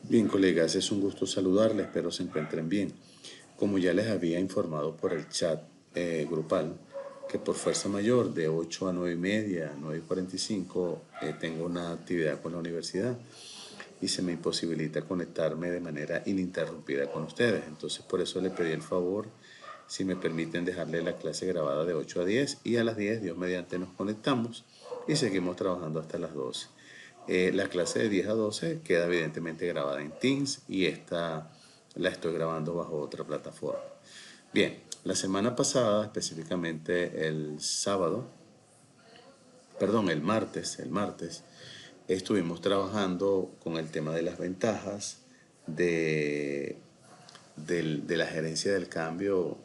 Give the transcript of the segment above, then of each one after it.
Bien, colegas, es un gusto saludarles, espero se encuentren bien. Como ya les había informado por el chat grupal, que por fuerza mayor de 8 a 9 y media, 9:45, tengo una actividad con la universidad y se me imposibilita conectarme de manera ininterrumpida con ustedes. Entonces, por eso le pedí el favor, si me permiten dejarle la clase grabada de 8 a 10 y a las 10, Dios mediante, nos conectamos y seguimos trabajando hasta las 12. La clase de 10 a 12 queda evidentemente grabada en Teams y esta la estoy grabando bajo otra plataforma. Bien, la semana pasada, específicamente el sábado, perdón, el martes, estuvimos trabajando con el tema de las ventajas de, de la gerencia del cambio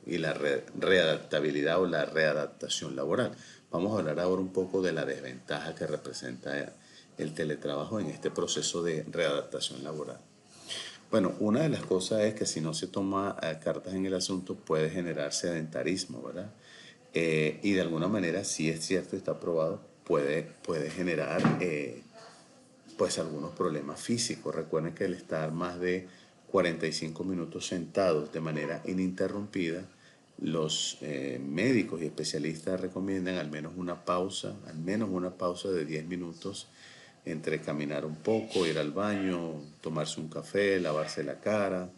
y la readaptabilidad o la readaptación laboral. Vamos a hablar ahora un poco de la desventaja que representa el teletrabajo en este proceso de readaptación laboral. Bueno, una de las cosas es que si no se toma cartas en el asunto puede generar sedentarismo, ¿verdad? Y de alguna manera, si es cierto, está probado, puede generar pues algunos problemas físicos. Recuerden que el estar más de 45 minutos sentados de manera ininterrumpida, los médicos y especialistas recomiendan al menos una pausa de 10 minutos entre caminar un poco, ir al baño, tomarse un café, lavarse la cara,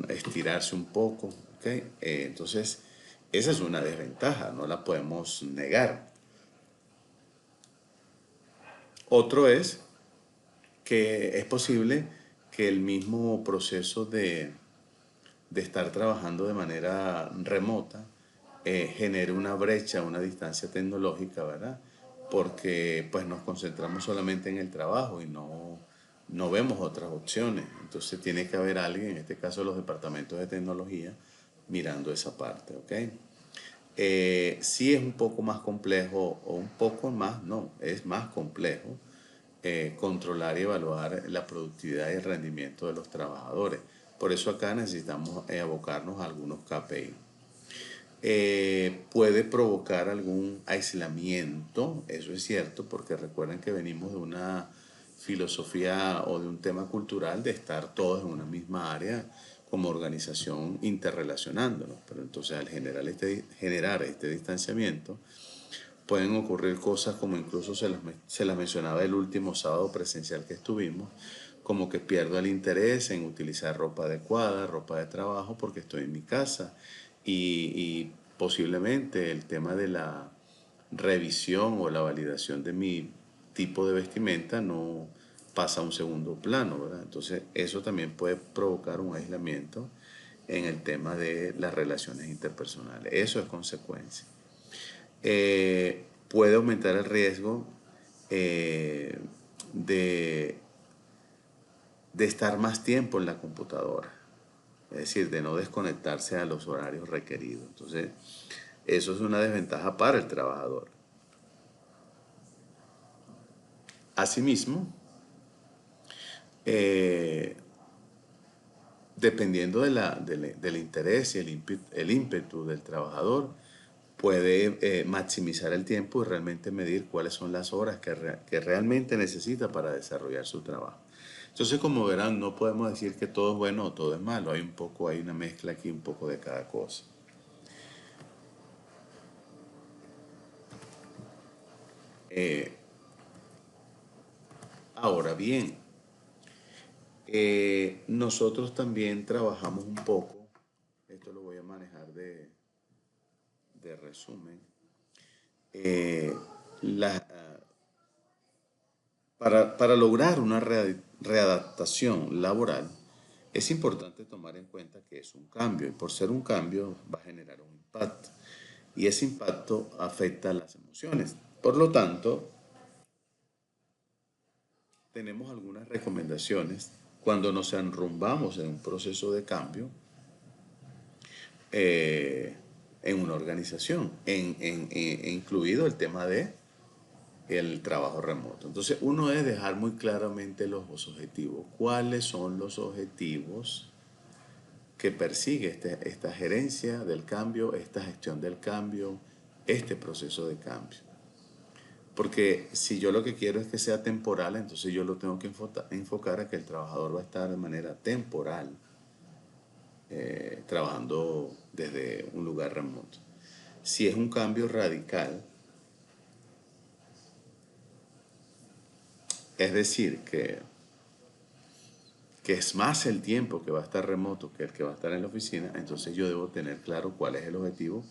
estirarse un poco, ¿ok? Entonces, esa es una desventaja, no la podemos negar. Otro es que es posible que el mismo proceso de estar trabajando de manera remota genere una brecha, una distancia tecnológica, ¿verdad? Porque pues nos concentramos solamente en el trabajo y no vemos otras opciones. Entonces tiene que haber alguien, en este caso los departamentos de tecnología, mirando esa parte, ¿ok? Sí es un poco más complejo, o un poco más, no, es más complejo controlar y evaluar la productividad y el rendimiento de los trabajadores. Por eso acá necesitamos abocarnos a algunos KPI. Puede provocar algún aislamiento, eso es cierto, porque recuerden que venimos de una filosofía o de un tema cultural de estar todos en una misma área como organización interrelacionándonos. Pero entonces al generar este distanciamiento, pueden ocurrir cosas como incluso se las mencionaba el último sábado presencial que estuvimos, como que pierdo el interés en utilizar ropa adecuada, ropa de trabajo, porque estoy en mi casa y posiblemente el tema de la revisión o la validación de mi tipo de vestimenta no pasa a un segundo plano, ¿verdad? Entonces eso también puede provocar un aislamiento en el tema de las relaciones interpersonales. Eso es consecuencia. Puede aumentar el riesgo eh, de, de estar más tiempo en la computadora, es decir, de no desconectarse a los horarios requeridos. Entonces, eso es una desventaja para el trabajador. Asimismo, eh, dependiendo del interés y el ímpetu del trabajador, puede maximizar el tiempo y realmente medir cuáles son las horas que realmente necesita para desarrollar su trabajo. Entonces, como verán, no podemos decir que todo es bueno o todo es malo. Hay una mezcla aquí, un poco de cada cosa. Eh, Ahora bien, nosotros también trabajamos un poco, esto lo voy a manejar de resumen, eh, la, para lograr una readaptación laboral, es importante tomar en cuenta que es un cambio y por ser un cambio va a generar un impacto y ese impacto afecta a las emociones. Por lo tanto, tenemos algunas recomendaciones cuando nos enrumbamos en un proceso de cambio eh, en una organización, incluido el tema de el trabajo remoto. Entonces, uno es dejar muy claramente los objetivos. ¿Cuáles son los objetivos que persigue esta gerencia del cambio, esta gestión del cambio, este proceso de cambio? Porque si yo lo que quiero es que sea temporal, entonces yo lo tengo que enfocar a que el trabajador va a estar de manera temporal trabajando desde un lugar remoto. Si es un cambio radical, es decir, que es más el tiempo que va a estar remoto que el que va a estar en la oficina, entonces yo debo tener claro cuál es el objetivo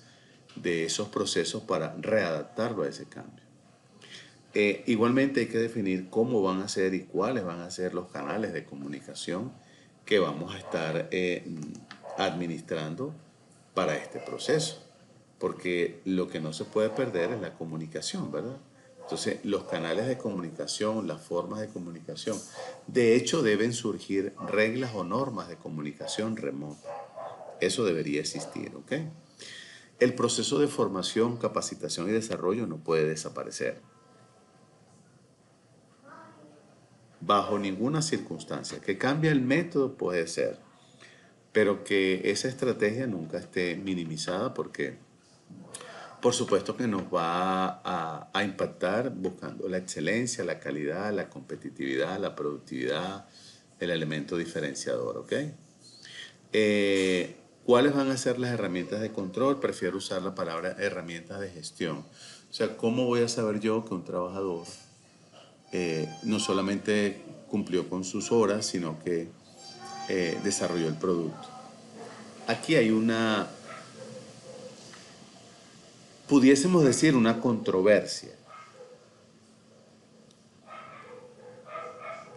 de esos procesos para readaptarlo a ese cambio. Igualmente hay que definir cómo van a ser y cuáles van a ser los canales de comunicación que vamos a estar administrando para este proceso. Porque lo que no se puede perder es la comunicación, ¿verdad? Entonces, los canales de comunicación, las formas de comunicación, de hecho deben surgir reglas o normas de comunicación remota. Eso debería existir, ¿ok? El proceso de formación, capacitación y desarrollo no puede desaparecer. Bajo ninguna circunstancia. Que cambie el método puede ser, pero que esa estrategia nunca esté minimizada porque por supuesto que nos va a impactar buscando la excelencia, la calidad, la competitividad, la productividad, el elemento diferenciador, ¿ok? ¿Cuáles van a ser las herramientas de control? Prefiero usar la palabra herramientas de gestión. O sea, ¿cómo voy a saber yo que un trabajador no solamente cumplió con sus horas, sino que desarrolló el producto? Aquí hay pudiésemos decir, una controversia.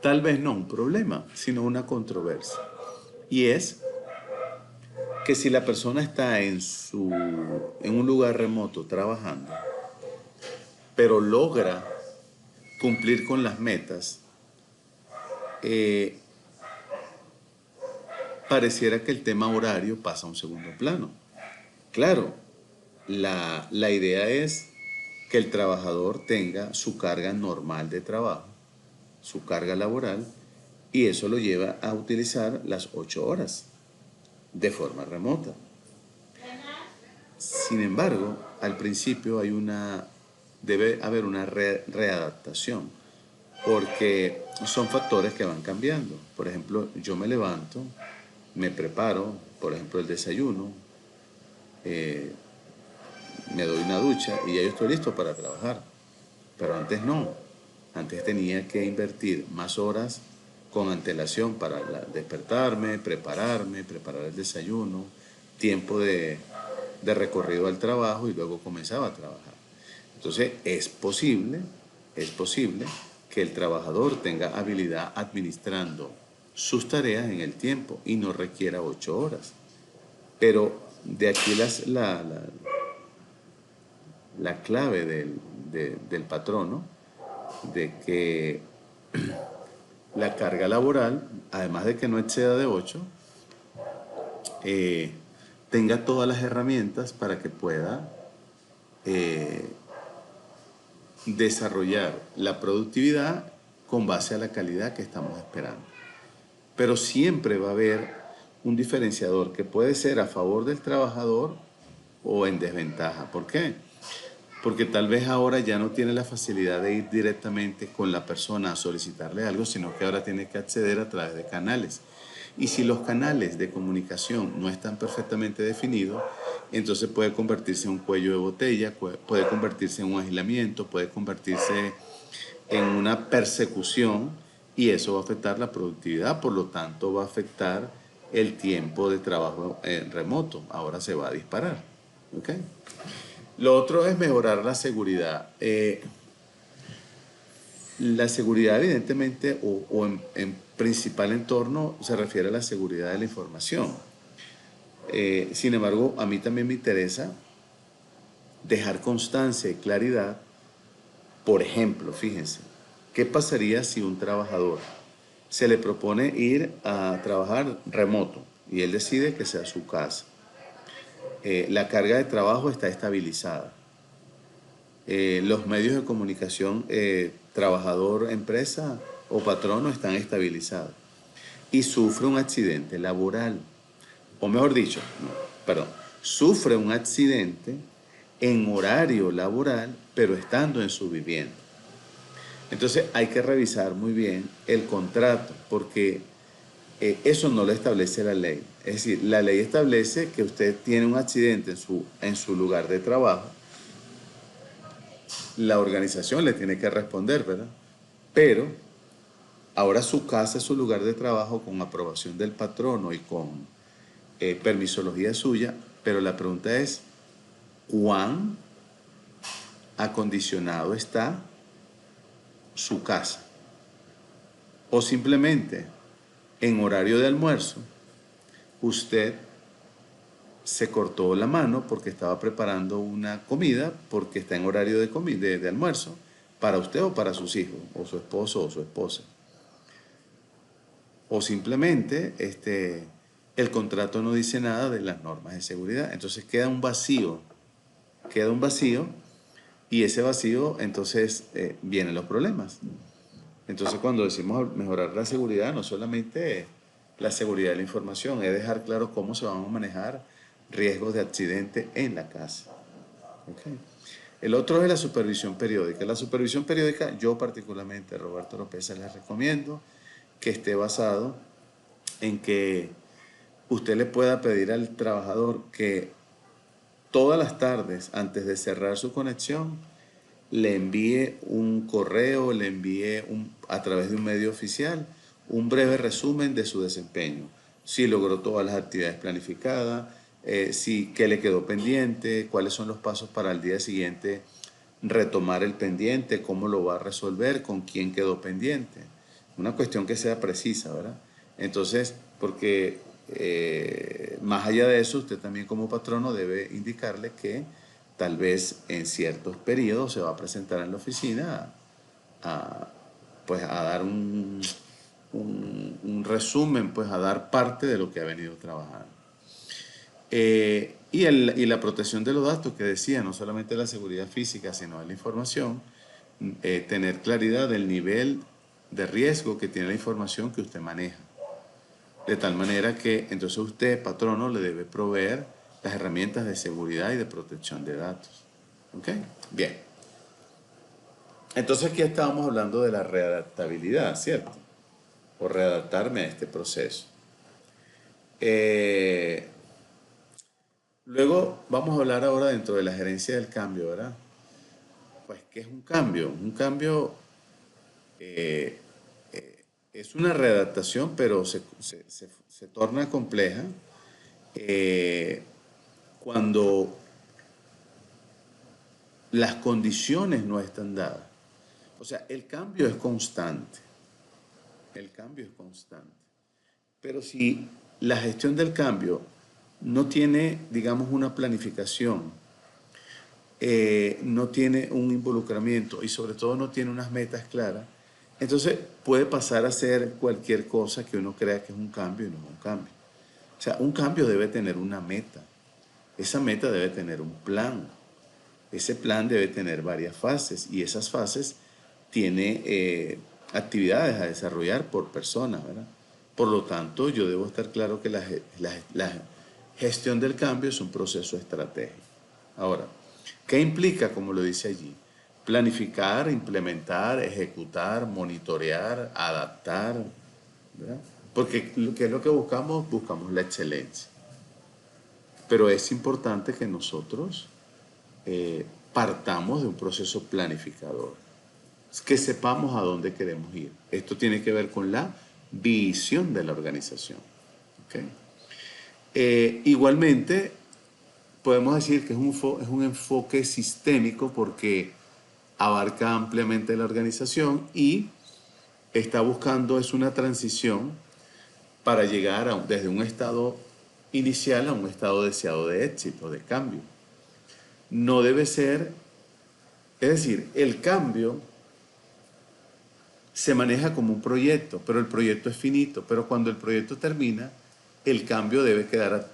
Tal vez no un problema, sino una controversia. Y es que si la persona está en un lugar remoto trabajando, pero logra cumplir con las metas, pareciera que el tema horario pasa a un segundo plano. Claro, la idea es que el trabajador tenga su carga normal de trabajo, su carga laboral, y eso lo lleva a utilizar las 8 horas de forma remota. Sin embargo, al principio debe haber una readaptación, porque son factores que van cambiando. Por ejemplo, yo me levanto, me preparo, por ejemplo, el desayuno, me doy una ducha y ya yo estoy listo para trabajar. Pero antes no. Antes tenía que invertir más horas con antelación para despertarme, preparar el desayuno, tiempo de recorrido al trabajo y luego comenzaba a trabajar. Entonces es posible que el trabajador tenga habilidad administrando sus tareas en el tiempo y no requiera 8 horas. Pero de aquí la clave del patrono, de que la carga laboral, además de que no exceda de 8, tenga todas las herramientas para que pueda desarrollar la productividad con base a la calidad que estamos esperando. Pero siempre va a haber un diferenciador que puede ser a favor del trabajador o en desventaja. ¿Por qué? Porque tal vez ahora ya no tiene la facilidad de ir directamente con la persona a solicitarle algo, sino que ahora tiene que acceder a través de canales. Y si los canales de comunicación no están perfectamente definidos, entonces puede convertirse en un cuello de botella, puede convertirse en un aislamiento, puede convertirse en una persecución y eso va a afectar la productividad, por lo tanto va a afectar el tiempo de trabajo remoto. Ahora se va a disparar. ¿Okay? Lo otro es mejorar la seguridad. La seguridad, evidentemente, o en principal entorno, se refiere a la seguridad de la información. Sin embargo, a mí también me interesa dejar constancia y claridad. Por ejemplo, fíjense, ¿qué pasaría si un trabajador se le propone ir a trabajar remoto y él decide que sea su casa? La carga de trabajo está estabilizada. Los medios de comunicación, trabajador, empresa o patrono están estabilizados. Y sufre un accidente laboral, o mejor dicho, no, perdón, sufre un accidente en horario laboral, pero estando en su vivienda. Entonces hay que revisar muy bien el contrato, porque eso no lo establece la ley. Es decir, la ley establece que usted tiene un accidente en su lugar de trabajo, la organización le tiene que responder, ¿verdad? Pero ahora su casa es su lugar de trabajo con aprobación del patrono y con permisología suya, pero la pregunta es, ¿cuán acondicionado está su casa? O simplemente en horario de almuerzo, usted se cortó la mano porque estaba preparando una comida, porque está en horario de almuerzo, para usted o para sus hijos, o su esposo o su esposa. O simplemente el contrato no dice nada de las normas de seguridad. Entonces queda un vacío y ese vacío entonces vienen los problemas. Entonces cuando decimos mejorar la seguridad, no solamente la seguridad de la información, es dejar claro cómo se van a manejar riesgos de accidente en la casa. ¿Okay? El otro es la supervisión periódica. La supervisión periódica, yo particularmente, Roberto López, les recomiendo que esté basado en que usted le pueda pedir al trabajador que todas las tardes, antes de cerrar su conexión, le envíe un correo, le envíe a través de un medio oficial un breve resumen de su desempeño. Si logró todas las actividades planificadas, qué le quedó pendiente, cuáles son los pasos para el día siguiente retomar el pendiente, cómo lo va a resolver, con quién quedó pendiente. Una cuestión que sea precisa, ¿verdad? Entonces, porque más allá de eso, usted también como patrono debe indicarle que tal vez en ciertos periodos se va a presentar en la oficina a, pues a dar un resumen, pues a dar parte de lo que ha venido trabajando. Y la protección de los datos que decía, no solamente la seguridad física, sino de la información, tener claridad del nivel de riesgo que tiene la información que usted maneja. De tal manera que entonces usted, patrono, le debe proveer las herramientas de seguridad y de protección de datos. ¿Ok? Bien. Entonces aquí estábamos hablando de la readaptabilidad, ¿cierto? O readaptarme a este proceso. Eh, Luego vamos a hablar ahora dentro de la gerencia del cambio, ¿verdad? Pues, ¿qué es un cambio? Un cambio eh, es una readaptación, pero se torna compleja eh, cuando las condiciones no están dadas. O sea, el cambio es constante. El cambio es constante. Pero si la gestión del cambio no tiene, digamos, una planificación, no tiene un involucramiento y sobre todo no tiene unas metas claras, entonces puede pasar a ser cualquier cosa que uno crea que es un cambio y no es un cambio. O sea, un cambio debe tener una meta. Esa meta debe tener un plan. Ese plan debe tener varias fases y esas fases tiene actividades a desarrollar por persona, ¿verdad? Por lo tanto, yo debo estar claro que la gestión del cambio es un proceso estratégico. Ahora, ¿qué implica, como lo dice allí? Planificar, implementar, ejecutar, monitorear, adaptar, ¿verdad? Porque ¿qué es lo que buscamos? Buscamos la excelencia. Pero es importante que nosotros partamos de un proceso planificador, que sepamos a dónde queremos ir. Esto tiene que ver con la visión de la organización. ¿Okay? Igualmente, podemos decir que es un enfoque sistémico porque abarca ampliamente la organización y está buscando es una transición para llegar desde un estado inicial a un estado deseado de éxito, de cambio. No debe ser, es decir, el cambio se maneja como un proyecto, pero el proyecto es finito, pero cuando el proyecto termina, el cambio debe quedar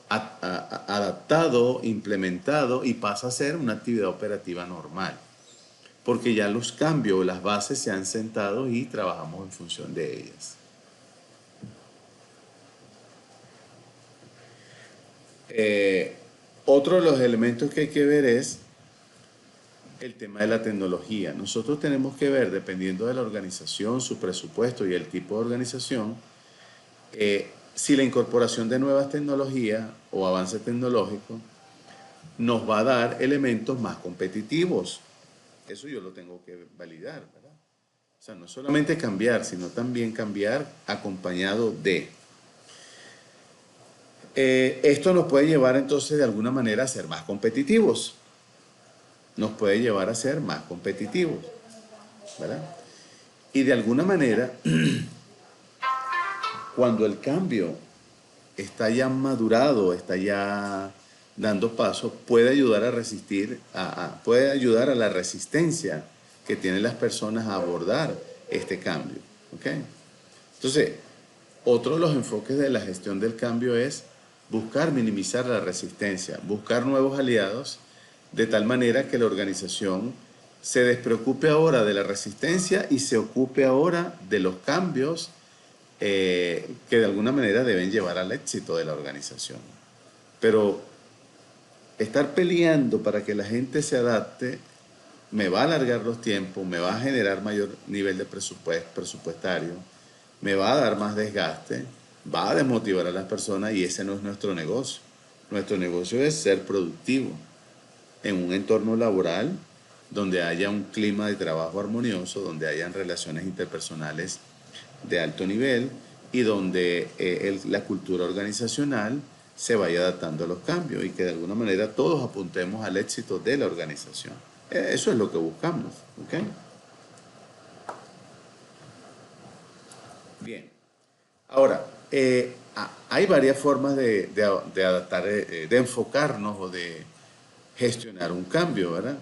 adaptado, implementado y pasa a ser una actividad operativa normal, porque ya los cambios, las bases se han sentado y trabajamos en función de ellas. Eh, Otro de los elementos que hay que ver es el tema de la tecnología. Nosotros tenemos que ver, dependiendo de la organización, su presupuesto y el tipo de organización, si la incorporación de nuevas tecnologías o avance tecnológico nos va a dar elementos más competitivos. Eso yo lo tengo que validar, ¿verdad? O sea, no solamente cambiar, sino también cambiar acompañado de. Esto nos puede llevar entonces de alguna manera a ser más competitivos. Nos puede llevar a ser más competitivos, ¿verdad? Y de alguna manera, cuando el cambio está ya madurado, está ya dando paso, puede ayudar a resistir, puede ayudar a la resistencia que tienen las personas a abordar este cambio. ¿Ok? Entonces, otro de los enfoques de la gestión del cambio es buscar minimizar la resistencia, buscar nuevos aliados, de tal manera que la organización se despreocupe ahora de la resistencia y se ocupe ahora de los cambios que de alguna manera deben llevar al éxito de la organización. Pero estar peleando para que la gente se adapte me va a alargar los tiempos, me va a generar mayor nivel de presupuestario, me va a dar más desgaste, va a desmotivar a las personas y ese no es nuestro negocio. Nuestro negocio es ser productivo en un entorno laboral donde haya un clima de trabajo armonioso, donde hayan relaciones interpersonales de alto nivel y donde la cultura organizacional se vaya adaptando a los cambios y que de alguna manera todos apuntemos al éxito de la organización. Eso es lo que buscamos. ¿Ok? Bien. Ahora, hay varias formas de adaptar, de enfocarnos o de gestionar un cambio, ¿verdad?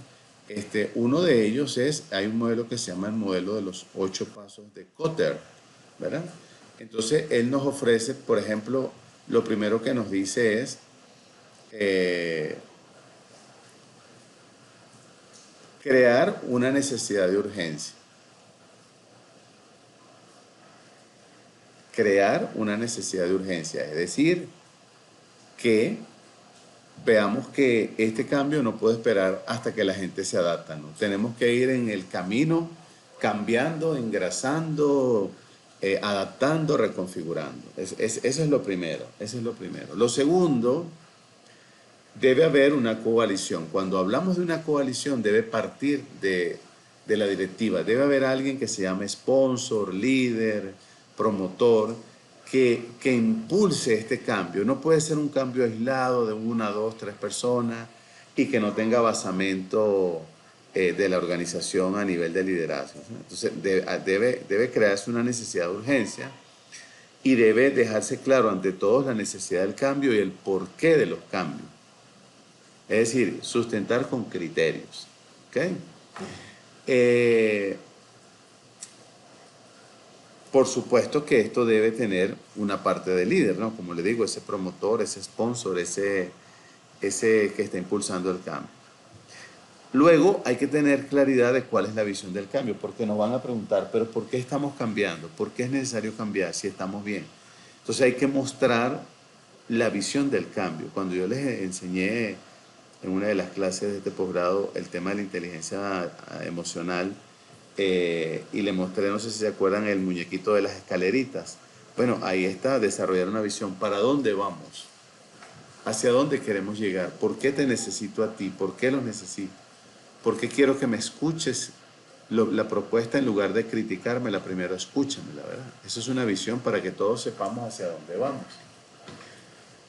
Uno de ellos es, hay un modelo que se llama el modelo de los 8 pasos de Kotter, ¿verdad? Entonces, él nos ofrece, por ejemplo, lo primero que nos dice es eh, crear una necesidad de urgencia. Crear una necesidad de urgencia, es decir, que veamos que este cambio no puede esperar hasta que la gente se adapta, ¿no? Tenemos que ir en el camino cambiando, engrasando, adaptando, reconfigurando. Eso es lo primero, eso es lo primero. Lo segundo, debe haber una coalición. Cuando hablamos de una coalición debe partir de la directiva. Debe haber alguien que se llame sponsor, líder, promotor, que impulse este cambio. No puede ser un cambio aislado de una, dos, tres personas y que no tenga basamento de la organización a nivel de liderazgo. Entonces debe crearse una necesidad de urgencia y debe dejarse claro ante todos la necesidad del cambio y el porqué de los cambios. Es decir, sustentar con criterios. ¿Ok? Eh, por supuesto que esto debe tener una parte de líder, ¿no? Como le digo, ese promotor, ese sponsor, ese que está impulsando el cambio. Luego hay que tener claridad de cuál es la visión del cambio, porque nos van a preguntar, pero ¿por qué estamos cambiando? ¿Por qué es necesario cambiar si estamos bien? Entonces hay que mostrar la visión del cambio. Cuando yo les enseñé en una de las clases de este posgrado el tema de la inteligencia emocional y le mostré, no sé si se acuerdan, el muñequito de las escaleritas. Bueno, ahí está, desarrollar una visión. ¿Para dónde vamos? ¿Hacia dónde queremos llegar? ¿Por qué te necesito a ti? ¿Por qué lo necesito? ¿Por qué quiero que me escuches la propuesta en lugar de criticármela? Primero escúchame, la verdad. Eso es una visión para que todos sepamos hacia dónde vamos.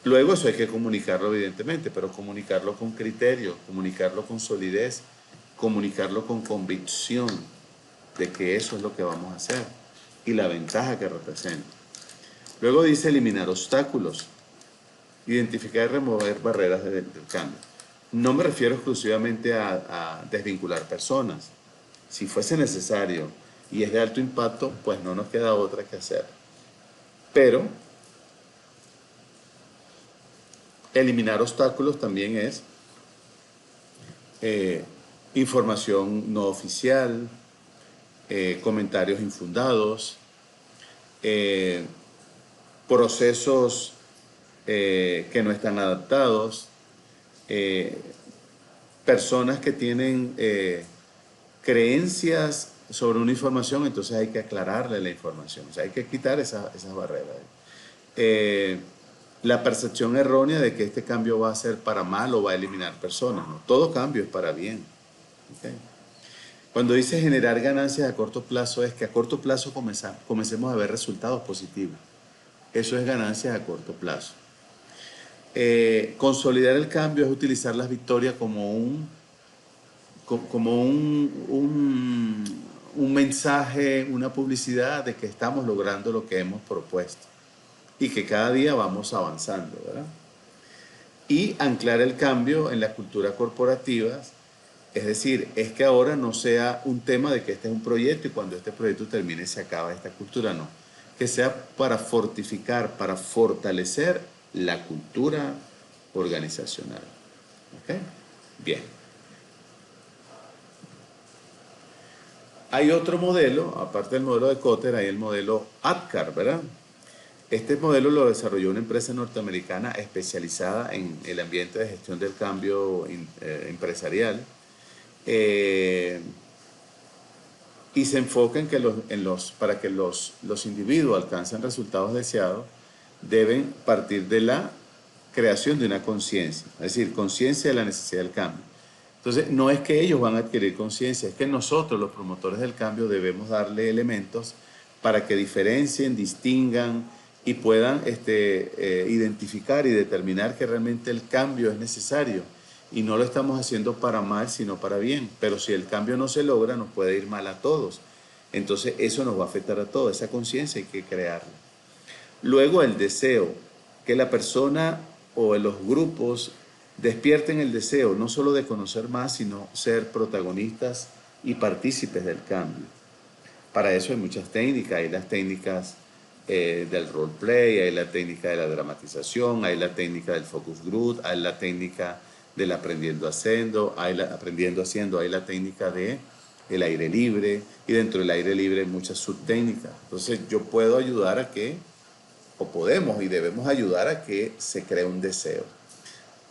Luego eso hay que comunicarlo evidentemente, pero comunicarlo con criterio, comunicarlo con solidez, comunicarlo con convicción de que eso es lo que vamos a hacer y la ventaja que representa. Luego dice eliminar obstáculos, identificar y remover barreras del cambio. No me refiero exclusivamente a desvincular personas. Si fuese necesario y es de alto impacto, pues no nos queda otra que hacer. Pero eliminar obstáculos también es eh, información no oficial, comentarios infundados, eh, procesos que no están adaptados, eh, personas que tienen creencias sobre una información, entonces hay que aclararle la información, o sea, hay que quitar esas barreras. Eh, la percepción errónea de que este cambio va a ser para mal o va a eliminar personas, ¿no? Todo cambio es para bien. ¿Ok? Cuando dice generar ganancias a corto plazo, es que a corto plazo comencemos a ver resultados positivos. Eso es ganancias a corto plazo. Consolidar el cambio es utilizar las victorias como un mensaje, una publicidad de que estamos logrando lo que hemos propuesto y que cada día vamos avanzando, ¿verdad? Y anclar el cambio en la cultura corporativa, es decir, es que ahora no sea un tema de que este es un proyecto y cuando este proyecto termine se acaba esta cultura, no. Que sea para fortificar, para fortalecer la cultura organizacional. ¿Ok? Bien. Hay otro modelo, aparte del modelo de Kotter, hay el modelo ADKAR, ¿verdad? Este modelo lo desarrolló una empresa norteamericana especializada en el ambiente de gestión del cambio empresarial y se enfoca en que para que los individuos alcancen resultados deseados, deben partir de la creación de una conciencia, es decir, conciencia de la necesidad del cambio. Entonces, no es que ellos van a adquirir conciencia, es que nosotros, los promotores del cambio, debemos darle elementos para que diferencien, distingan y puedan identificar y determinar que realmente el cambio es necesario. Y no lo estamos haciendo para mal, sino para bien. Pero si el cambio no se logra, nos puede ir mal a todos. Entonces, eso nos va a afectar a todos. Esa conciencia hay que crearla. Luego, el deseo, que la persona o los grupos despierten el deseo, no solo de conocer más, sino ser protagonistas y partícipes del cambio. Para eso hay muchas técnicas, hay las técnicas del roleplay, hay la técnica de la dramatización, hay la técnica del focus group, hay la técnica del aprendiendo haciendo, hay la técnica de el aire libre, y dentro del aire libre hay muchas subtécnicas. Entonces yo puedo ayudar a que, o podemos y debemos ayudar a que se cree un deseo.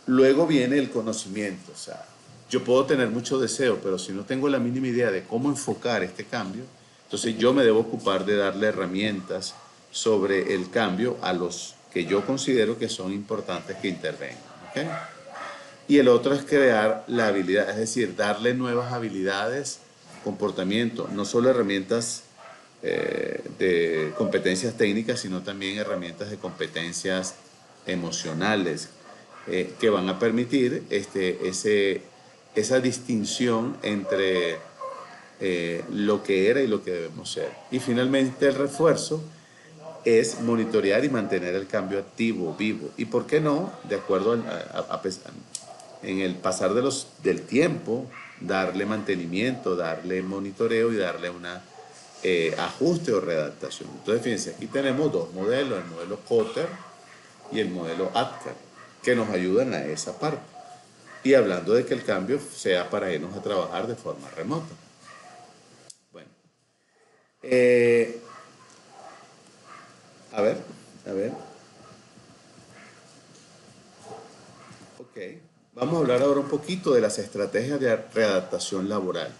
Luego viene el conocimiento, o sea, yo puedo tener mucho deseo, pero si no tengo la mínima idea de cómo enfocar este cambio, entonces yo me debo ocupar de darle herramientas sobre el cambio a los que yo considero que son importantes que intervengan. ¿Okay? Y el otro es crear la habilidad, es decir, darle nuevas habilidades, comportamiento, no solo herramientas de competencias técnicas, sino también herramientas de competencias emocionales que van a permitir esa distinción entre lo que era y lo que debemos ser. Y finalmente el refuerzo es monitorear y mantener el cambio activo, vivo. Y por qué no, de acuerdo en el pasar del tiempo, darle mantenimiento, darle monitoreo y darle una ajuste o readaptación. Entonces, fíjense, aquí tenemos dos modelos, el modelo Kotter y el modelo ADKAR, que nos ayudan a esa parte. Y hablando de que el cambio sea para irnos a trabajar de forma remota. Bueno, a ver. Ok, vamos a hablar ahora un poquito de las estrategias de readaptación laboral.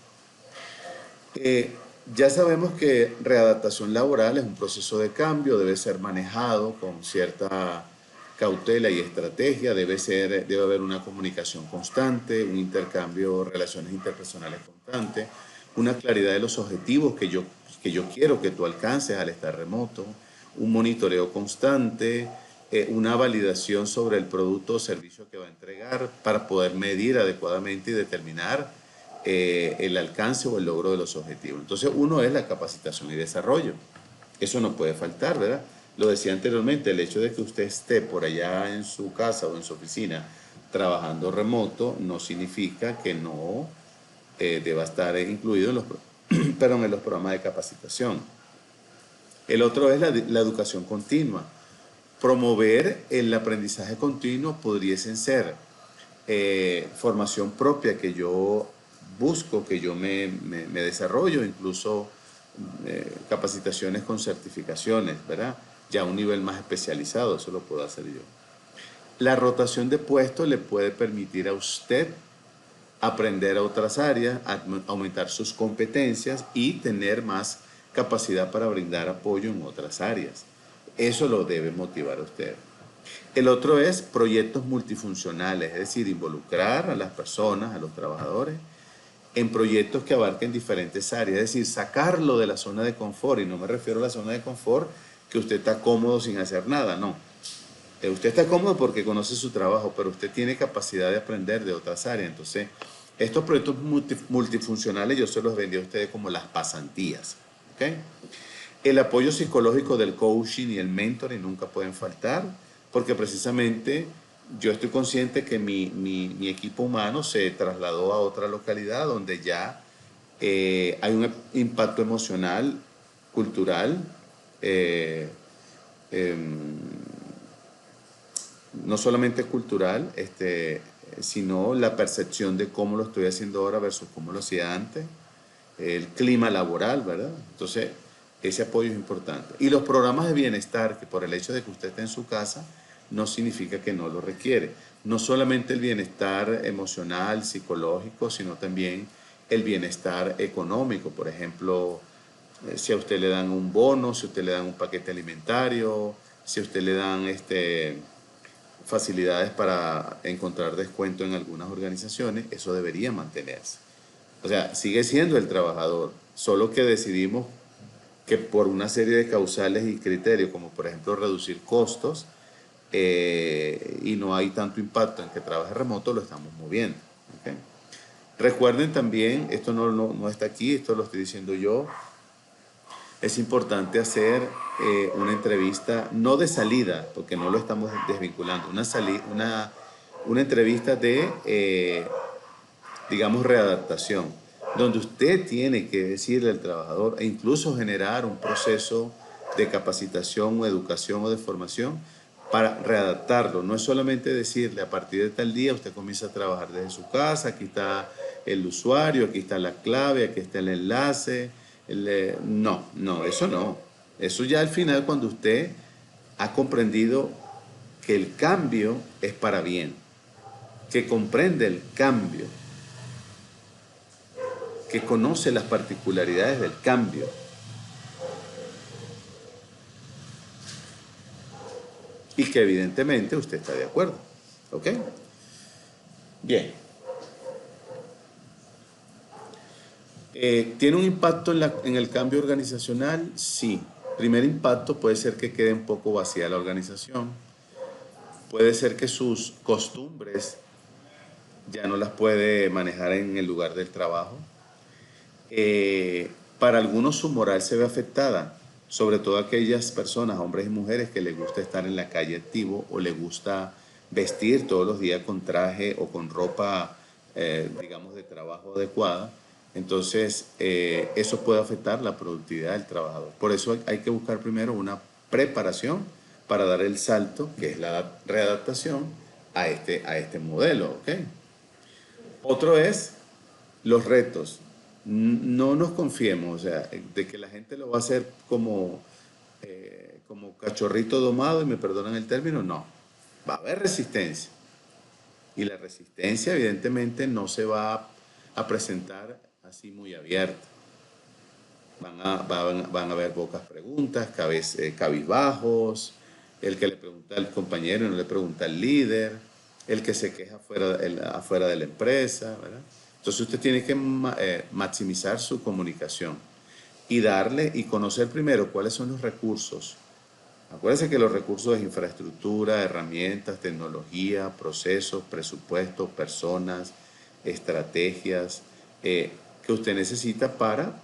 Ya sabemos que readaptación laboral es un proceso de cambio, debe ser manejado con cierta cautela y estrategia, debe haber una comunicación constante, un intercambio, relaciones interpersonales constantes, una claridad de los objetivos que yo quiero que tú alcances al estar remoto, un monitoreo constante, una validación sobre el producto o servicio que va a entregar para poder medir adecuadamente y determinar el alcance o el logro de los objetivos. Entonces, uno es la capacitación y desarrollo. Eso no puede faltar, ¿verdad? Lo decía anteriormente, el hecho de que usted esté por allá en su casa o en su oficina trabajando remoto no significa que no deba estar incluido en en los programas de capacitación. El otro es la educación continua. Promover el aprendizaje continuo pudiesen ser formación propia que yo busco, que yo me desarrollo, incluso capacitaciones con certificaciones, ¿verdad? Ya a un nivel más especializado, eso lo puedo hacer yo. La rotación de puestos le puede permitir a usted aprender a otras áreas, aumentar sus competencias y tener más capacidad para brindar apoyo en otras áreas. Eso lo debe motivar a usted. El otro es proyectos multifuncionales, es decir, involucrar a las personas, a los trabajadores, en proyectos que abarquen diferentes áreas, es decir, sacarlo de la zona de confort, y no me refiero a la zona de confort que usted está cómodo sin hacer nada, no. Usted está cómodo porque conoce su trabajo, pero usted tiene capacidad de aprender de otras áreas. Entonces, estos proyectos multifuncionales yo se los vendí a ustedes como las pasantías. ¿Okay? El apoyo psicológico del coaching y el mentoring nunca pueden faltar, porque precisamente yo estoy consciente que mi equipo humano se trasladó a otra localidad donde ya hay un impacto emocional, cultural, eh, em, no solamente cultural, sino la percepción de cómo lo estoy haciendo ahora versus cómo lo hacía antes, el clima laboral, ¿verdad? Entonces, ese apoyo es importante. Y los programas de bienestar, que por el hecho de que usted esté en su casa, no significa que no lo requiere. No solamente el bienestar emocional, psicológico, sino también el bienestar económico. Por ejemplo, si a usted le dan un bono, si a usted le dan un paquete alimentario, si a usted le dan facilidades para encontrar descuento en algunas organizaciones, eso debería mantenerse. O sea, sigue siendo el trabajador, solo que decidimos que por una serie de causales y criterios, como por ejemplo reducir costos, y no hay tanto impacto en que trabaje remoto, lo estamos moviendo. ¿Okay? Recuerden también, esto no está aquí, esto lo estoy diciendo yo, es importante hacer una entrevista, no de salida, porque no lo estamos desvinculando, una entrevista de, digamos, readaptación, donde usted tiene que decirle al trabajador e incluso generar un proceso de capacitación o educación o de formación para readaptarlo. No es solamente decirle a partir de tal día usted comienza a trabajar desde su casa, aquí está el usuario, aquí está la clave, aquí está el enlace. No, eso no. Eso ya al final cuando usted ha comprendido que el cambio es para bien, que comprende el cambio, que conoce las particularidades del cambio y que evidentemente usted está de acuerdo. ¿Ok? Bien. ¿Tiene un impacto en el cambio organizacional? Sí. Primer impacto puede ser que quede un poco vacía la organización. Puede ser que sus costumbres ya no las puede manejar en el lugar del trabajo. Para algunos su moral se ve afectada, sobre todo aquellas personas, hombres y mujeres, que les gusta estar en la calle activo o les gusta vestir todos los días con traje o con ropa, digamos, de trabajo adecuada. Entonces, eso puede afectar la productividad del trabajador. Por eso hay que buscar primero una preparación para dar el salto, que es la readaptación, a este modelo. ¿Ok? Otro es los retos. No nos confiemos, o sea, de que la gente lo va a hacer como cachorrito domado, y me perdonan el término, no. Va a haber resistencia. Y la resistencia evidentemente no se va a presentar así muy abierta. Van a haber pocas preguntas, cabizbajos, el que le pregunta al compañero y no le pregunta al líder, el que se queja afuera de la empresa, ¿verdad? Entonces usted tiene que maximizar su comunicación y darle y conocer primero cuáles son los recursos. Acuérdense que los recursos es infraestructura, herramientas, tecnología, procesos, presupuestos, personas, estrategias que usted necesita para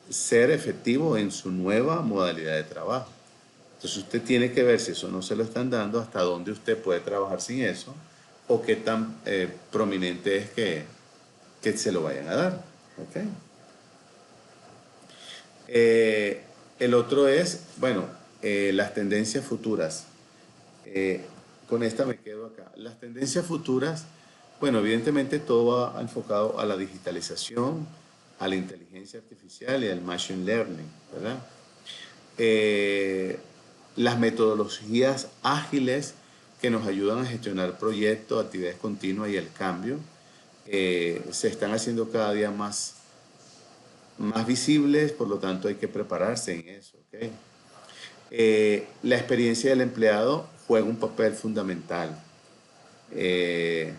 ser efectivo en su nueva modalidad de trabajo. Entonces usted tiene que ver si eso no se lo están dando, hasta dónde usted puede trabajar sin eso, o qué tan prominente es que se lo vayan a dar. ¿Okay? El otro es, bueno, las tendencias futuras. Eh, con esta me quedo acá. Las tendencias futuras, bueno, evidentemente todo va enfocado a la digitalización, a la inteligencia artificial y al machine learning, ¿verdad? Las metodologías ágiles que nos ayudan a gestionar proyectos, actividades continuas y el cambio. se están haciendo cada día más visibles, por lo tanto hay que prepararse en eso. ¿Ok? La experiencia del empleado juega un papel fundamental. Eh,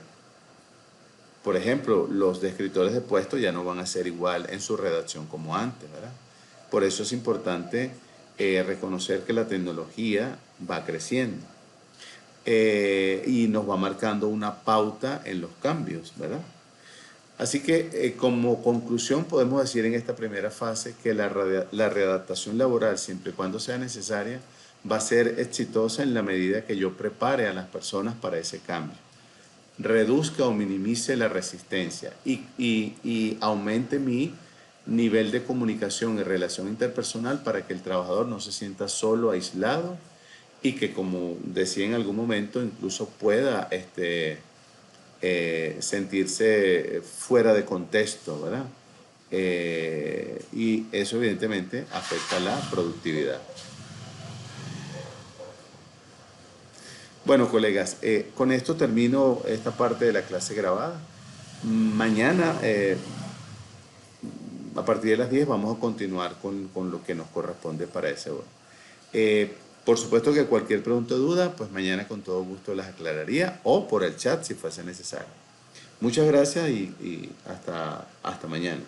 por ejemplo, los descriptores de puestos ya no van a ser igual en su redacción como antes, ¿verdad? Por eso es importante reconocer que la tecnología va creciendo y nos va marcando una pauta en los cambios, ¿verdad? Así que como conclusión podemos decir en esta primera fase que la readaptación laboral, siempre y cuando sea necesaria, va a ser exitosa en la medida que yo prepare a las personas para ese cambio, reduzca o minimice la resistencia y aumente mi nivel de comunicación y relación interpersonal para que el trabajador no se sienta solo, aislado y que, como decía en algún momento, incluso pueda sentirse fuera de contexto, ¿verdad? Y eso evidentemente afecta la productividad. Bueno, colegas, con esto termino esta parte de la clase grabada. Mañana, a partir de las 10, vamos a continuar con lo que nos corresponde para ese hora. Por supuesto que cualquier pregunta o duda, pues mañana con todo gusto las aclararía o por el chat si fuese necesario. Muchas gracias y hasta mañana.